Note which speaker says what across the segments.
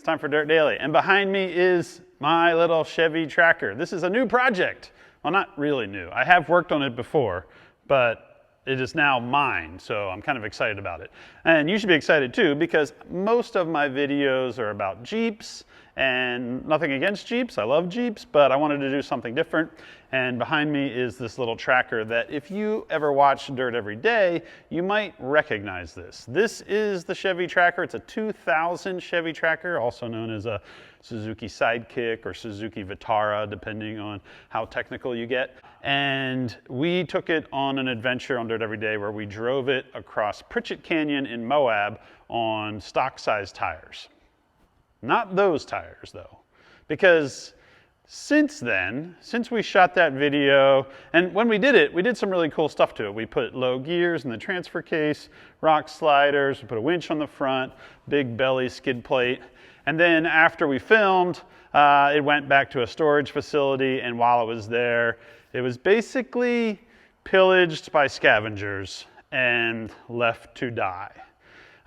Speaker 1: It's time for Dirt Daily. And behind me is my little Chevy Tracker. This is a new project. Well, not really new. I have worked on it before, but it is now mine, so I'm kind of excited about it. And you should be excited too, because most of my videos are about Jeeps, and nothing against Jeeps. I love Jeeps, but I wanted to do something different. And behind me is this little tracker that if you ever watch Dirt Every Day, you might recognize this. This is the Chevy Tracker. It's a 2000 Chevy Tracker, also known as a Suzuki Sidekick or Suzuki Vitara, depending on how technical you get. And we took it on an adventure on Dirt Every Day where we drove it across Pritchett Canyon in Moab on stock size tires. Not those tires though, because since then, since we shot that video, and when we did it, we did some really cool stuff to it. We put low gears in the transfer case, rock sliders, we put a winch on the front, big belly skid plate. And then after we filmed, it went back to a storage facility, and while it was there, it was basically pillaged by scavengers and left to die.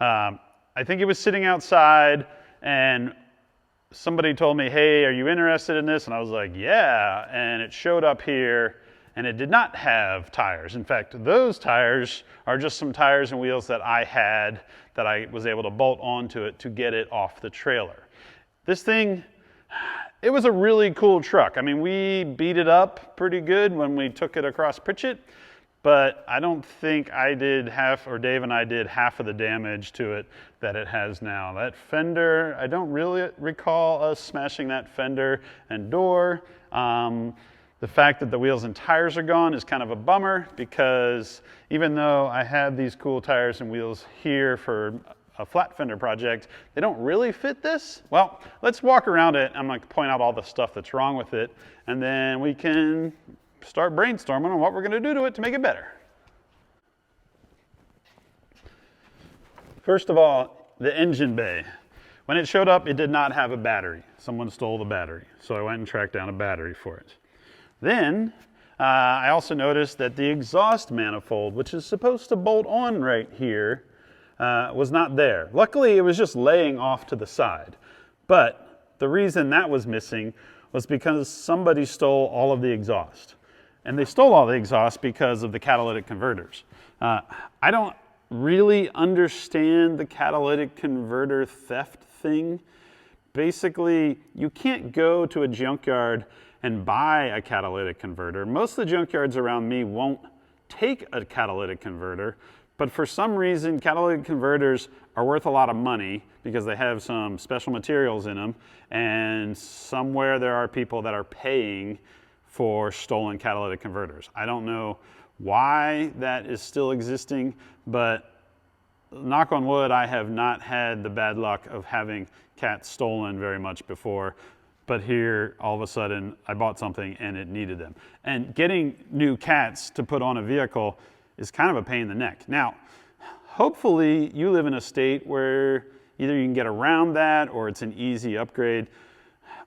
Speaker 1: I think it was sitting outside, and somebody told me, hey, are you interested in this? And I was like, yeah, and it showed up here, and it did not have tires. In fact, those tires are just some tires and wheels that I had that I was able to bolt onto it to get it off the trailer. This thing, it was a really cool truck. I mean, we beat it up pretty good when we took it across Pritchett, but I don't think I did half, or Dave and I did half of the damage to it that it has now. That fender, I don't really recall us smashing that fender and door. The fact that the wheels and tires are gone is kind of a bummer, because even though I had these cool tires and wheels here for a flat fender project, they don't really fit this. Well, let's walk around it. I'm going to point out all the stuff that's wrong with it, and then we can start brainstorming on what we're going to do to it to make it better. First of all, the engine bay. When it showed up, it did not have a battery. Someone stole the battery, so I went and tracked down a battery for it. Then I also noticed that the exhaust manifold, which is supposed to bolt on right here, was not there. Luckily, it was just laying off to the side. But the reason that was missing was because somebody stole all of the exhaust. And they stole all the exhaust because of the catalytic converters. I don't really understand the catalytic converter theft thing. Basically, you can't go to a junkyard and buy a catalytic converter. Most of the junkyards around me won't take a catalytic converter, but for some reason, catalytic converters are worth a lot of money because they have some special materials in them, and somewhere there are people that are paying for stolen catalytic converters. I don't know why that is still existing, but knock on wood, I have not had the bad luck of having cats stolen very much before. But here, all of a sudden, I bought something and it needed them. And getting new cats to put on a vehicle is kind of a pain in the neck. Now, hopefully you live in a state where either you can get around that or it's an easy upgrade.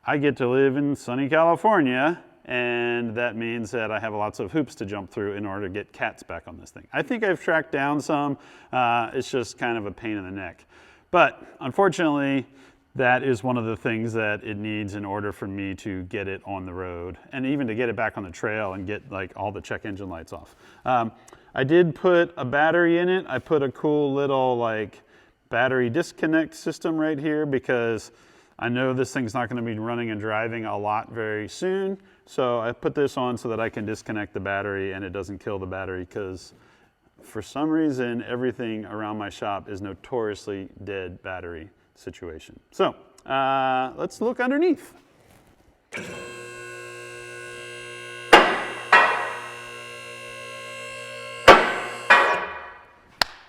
Speaker 1: I get to live in sunny California, and that means that I have lots of hoops to jump through in order to get cats back on this thing. I think I've tracked down some. It's just kind of a pain in the neck. But unfortunately, that is one of the things that it needs in order for me to get it on the road, and even to get it back on the trail and get like all the check engine lights off. I did put a battery in it. I put a cool little like battery disconnect system right here because I know this thing's not going to be running and driving a lot very soon. So I put this on so that I can disconnect the battery and it doesn't kill the battery, because for some reason everything around my shop is notoriously dead battery situation. So let's look underneath.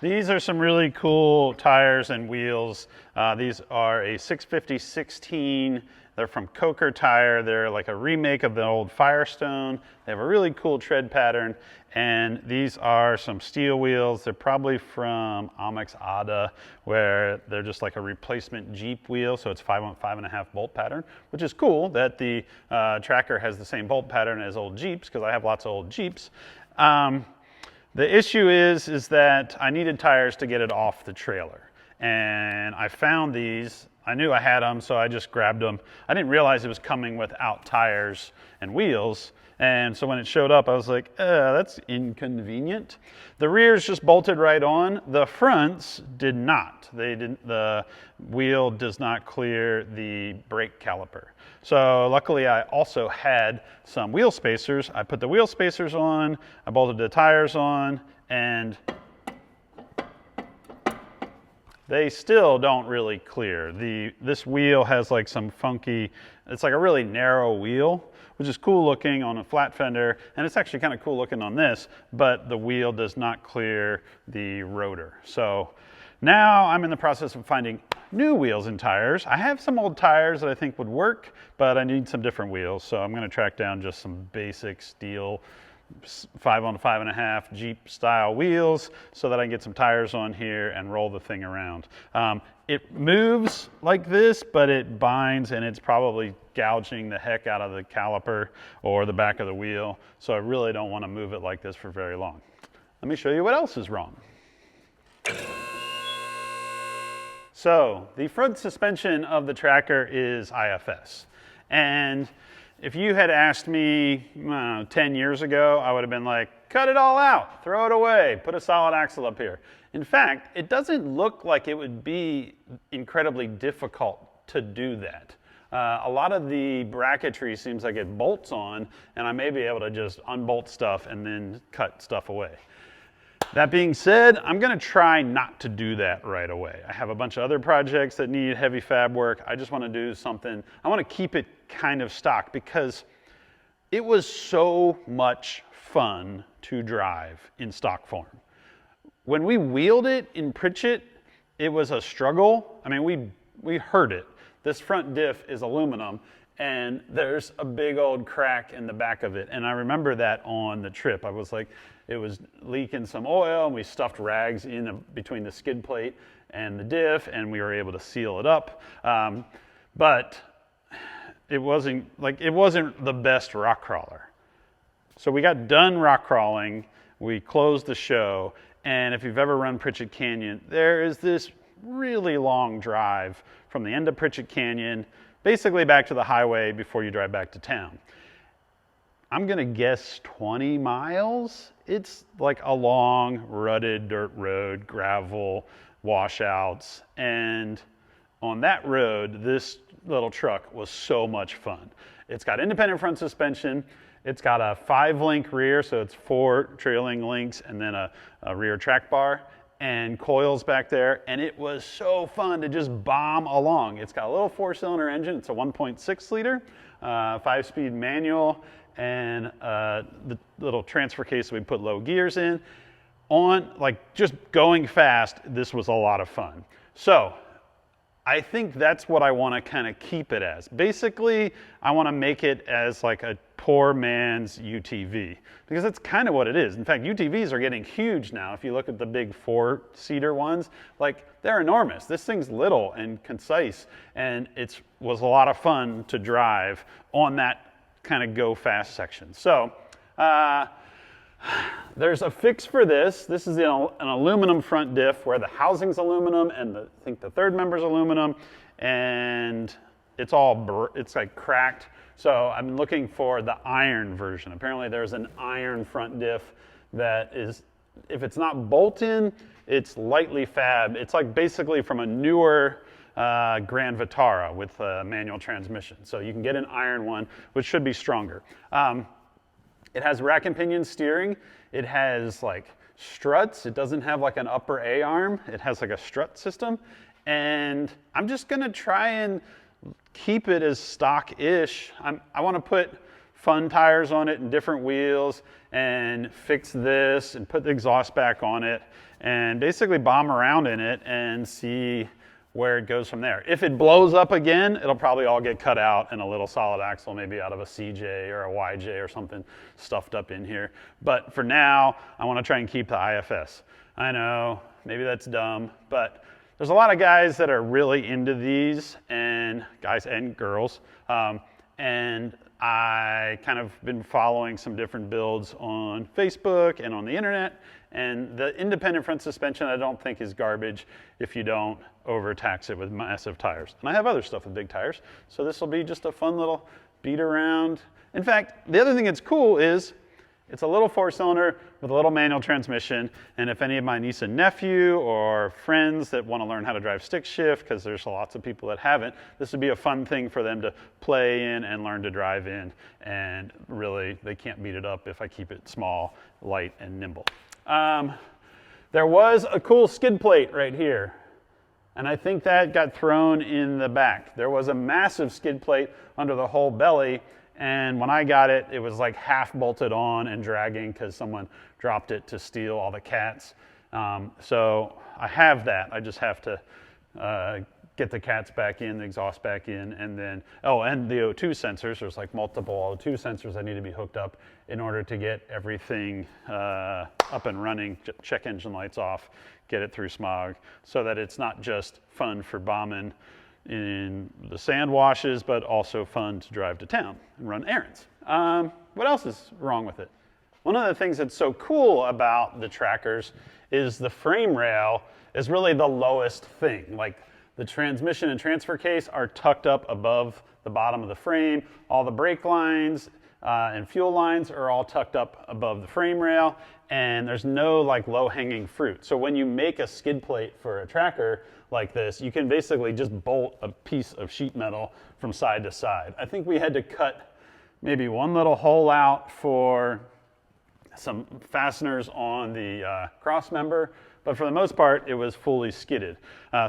Speaker 1: These are some really cool tires and wheels. These are a 650/16. They're from Coker Tire. They're like a remake of the old Firestone. They have a really cool tread pattern. And these are some steel wheels. They're probably from Amex Ada, where they're just like a replacement Jeep wheel. So it's 5.5 bolt pattern, which is cool that the Tracker has the same bolt pattern as old Jeeps, because I have lots of old Jeeps. The issue is that I needed tires to get it off the trailer. and I found these. I knew I had them, so I just grabbed them. I didn't realize it was coming without tires and wheels, and so when it showed up, I was like, that's inconvenient. The rears just bolted right on. The fronts did not. They didn't. The wheel does not clear the brake caliper. So luckily, I also had some wheel spacers. I put the wheel spacers on, I bolted the tires on, and they still don't really clear. This wheel has like some funky, it's like a really narrow wheel, which is cool looking on a flat fender, and it's actually kind of cool looking on this, but the wheel does not clear the rotor. So now I'm in the process of finding new wheels and tires. I have some old tires that I think would work, but I need some different wheels. So I'm gonna track down just some basic steel 5-on-5.5 Jeep style wheels so that I can get some tires on here and roll the thing around. It moves like this, but it binds and it's probably gouging the heck out of the caliper or the back of the wheel. So I really don't want to move it like this for very long. Let me show you what else is wrong. So the front suspension of the Tracker is IFS. And if you had asked me 10 years ago, I would have been like, cut it all out, throw it away, put a solid axle up here. In fact, it doesn't look like it would be incredibly difficult to do that. A lot of the bracketry seems like it bolts on, and I may be able to just unbolt stuff and then cut stuff away. That being said, I'm gonna try not to do that right away. I have a bunch of other projects that need heavy fab work. I just wanna do something, I wanna keep it kind of stock because it was so much fun to drive in stock form. When we wheeled it in Pritchett, it was a struggle. I mean, we heard it. This front diff is aluminum, and there's a big old crack in the back of it. And I remember that on the trip. I was like, it was leaking some oil, and we stuffed rags in between the skid plate and the diff, and we were able to seal it up. But it wasn't the best rock crawler. So we got done rock crawling, we closed the show, and if you've ever run Pritchett Canyon, there is this really long drive from the end of Pritchett Canyon, basically back to the highway before you drive back to town. I'm gonna guess 20 miles. It's like a long, rutted dirt road, gravel, washouts, and on that road, this little truck was so much fun. It's got independent front suspension. It's got a 5-link rear, so it's 4 trailing links and then a rear track bar and coils back there. And it was so fun to just bomb along. It's got a little 4-cylinder engine. It's a 1.6 liter, 5-speed manual, and the little transfer case that we put low gears in. Just going fast, this was a lot of fun. So I think that's what I want to kind of keep it as. Basically, I want to make it as like a poor man's UTV, because that's kind of what it is. In fact, UTVs are getting huge now. If you look at the big 4-seater ones, like they're enormous. This thing's little and concise, and it was a lot of fun to drive on that kind of go fast section. So there's a fix for this. This is an aluminum front diff where the housing's aluminum and I think the third member's aluminum, and it's like cracked. So I'm looking for the iron version. Apparently there's an iron front diff that is, if it's not bolt-in, it's lightly fab. It's like basically from a newer Grand Vitara with a manual transmission. So you can get an iron one, which should be stronger. It has rack and pinion steering. It has like struts. It doesn't have like an upper A arm. It has like a strut system. And I'm just gonna try and keep it as stock-ish. I wanna put fun tires on it and different wheels and fix this and put the exhaust back on it and basically bomb around in it and see where it goes from there. If it blows up again, it'll probably all get cut out and a little solid axle, maybe out of a CJ or a YJ or something stuffed up in here. But for now, I want to try and keep the IFS. I know, maybe that's dumb, but there's a lot of guys that are really into these, and guys and girls, and I kind of been following some different builds on Facebook and on the internet, and the independent front suspension I don't think is garbage if you don't overtax it with massive tires. And I have other stuff with big tires, so this will be just a fun little beat around. In fact, the other thing that's cool is it's a little 4-cylinder with a little manual transmission, and if any of my niece and nephew or friends that want to learn how to drive stick shift, because there's lots of people that haven't, this would be a fun thing for them to play in and learn to drive in, and really they can't beat it up if I keep it small, light, and nimble. There was a cool skid plate right here, and I think that got thrown in the back. There was a massive skid plate under the whole belly, and when I got it, it was like half bolted on and dragging because someone dropped it to steal all the cats. So I have that. I just have to get the cats back in, the exhaust back in, and then, oh, and the O2 sensors. There's like multiple O2 sensors that need to be hooked up in order to get everything up and running, check engine lights off, get it through smog, so that it's not just fun for bombing in the sand washes, but also fun to drive to town and run errands. What else is wrong with it? One of the things that's so cool about the Trackers is the frame rail is really the lowest thing. Like the transmission and transfer case are tucked up above the bottom of the frame. All the brake lines and fuel lines are all tucked up above the frame rail, and there's no like low-hanging fruit. So when you make a skid plate for a Tracker like this, you can basically just bolt a piece of sheet metal from side to side. I think we had to cut maybe one little hole out for some fasteners on the cross member, but for the most part, it was fully skidded.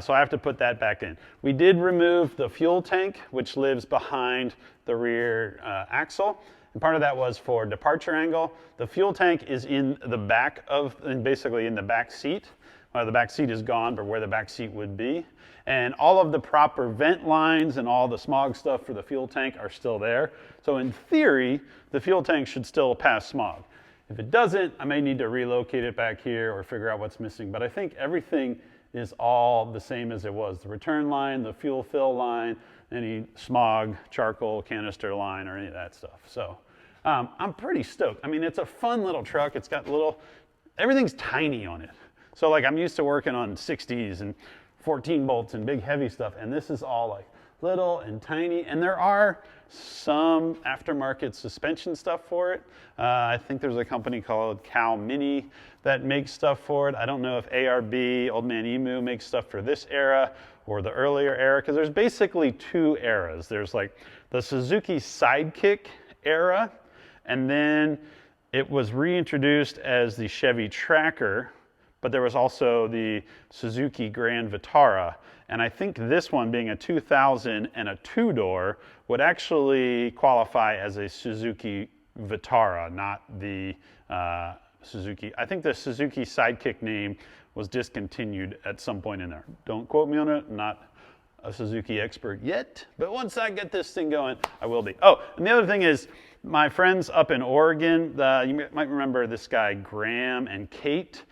Speaker 1: So I have to put that back in. We did remove the fuel tank, which lives behind the rear axle. And part of that was for departure angle. The fuel tank is in the back of, basically in the back seat. The back seat is gone, but where the back seat would be. And all of the proper vent lines and all the smog stuff for the fuel tank are still there. So in theory, the fuel tank should still pass smog. If it doesn't, I may need to relocate it back here or figure out what's missing. But I think everything is all the same as it was. The return line, the fuel fill line, any smog, charcoal, canister line, or any of that stuff. So I'm pretty stoked. I mean, it's a fun little truck. It's got everything's tiny on it. So like I'm used to working on 60s and 14 bolts and big heavy stuff, and this is all like little and tiny, and there are some aftermarket suspension stuff for it. I think there's a company called Cow Mini that makes stuff for it. I don't know if ARB, Old Man Emu, makes stuff for this era or the earlier era, because there's basically two eras. There's like the Suzuki Sidekick era, and then it was reintroduced as the Chevy Tracker, but there was also the Suzuki Grand Vitara. And I think this one, being a 2000 and a two-door, would actually qualify as a Suzuki Vitara, not the Suzuki. I think the Suzuki Sidekick name was discontinued at some point in there. Don't quote me on it, I'm not a Suzuki expert yet, but once I get this thing going, I will be. Oh, and the other thing is, my friends up in Oregon, you might remember this guy, Graham and Kate.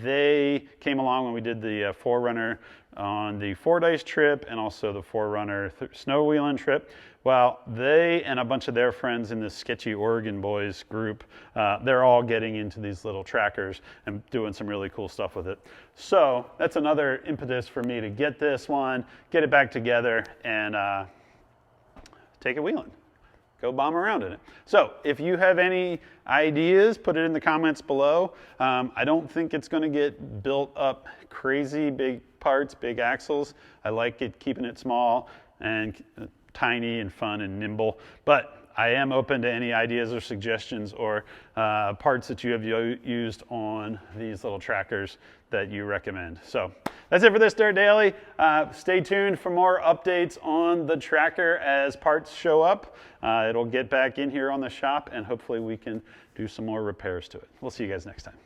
Speaker 1: They came along when we did the 4Runner on the Fordyce trip and also the 4Runner snow wheeling trip. Well, they and a bunch of their friends in this sketchy Oregon boys group, they're all getting into these little Trackers and doing some really cool stuff with it. So that's another impetus for me to get this one, get it back together, and take it wheeling. Go bomb around in it. So if you have any ideas, put it in the comments below. I don't think it's going to get built up crazy big parts, big axles. I like it keeping it small and tiny and fun and nimble. But I am open to any ideas or suggestions or parts that you have used on these little Trackers that you recommend. So that's it for this Dirt Daily. Stay tuned for more updates on the Tracker as parts show up. It'll get back in here on the shop, and hopefully we can do some more repairs to it. We'll see you guys next time.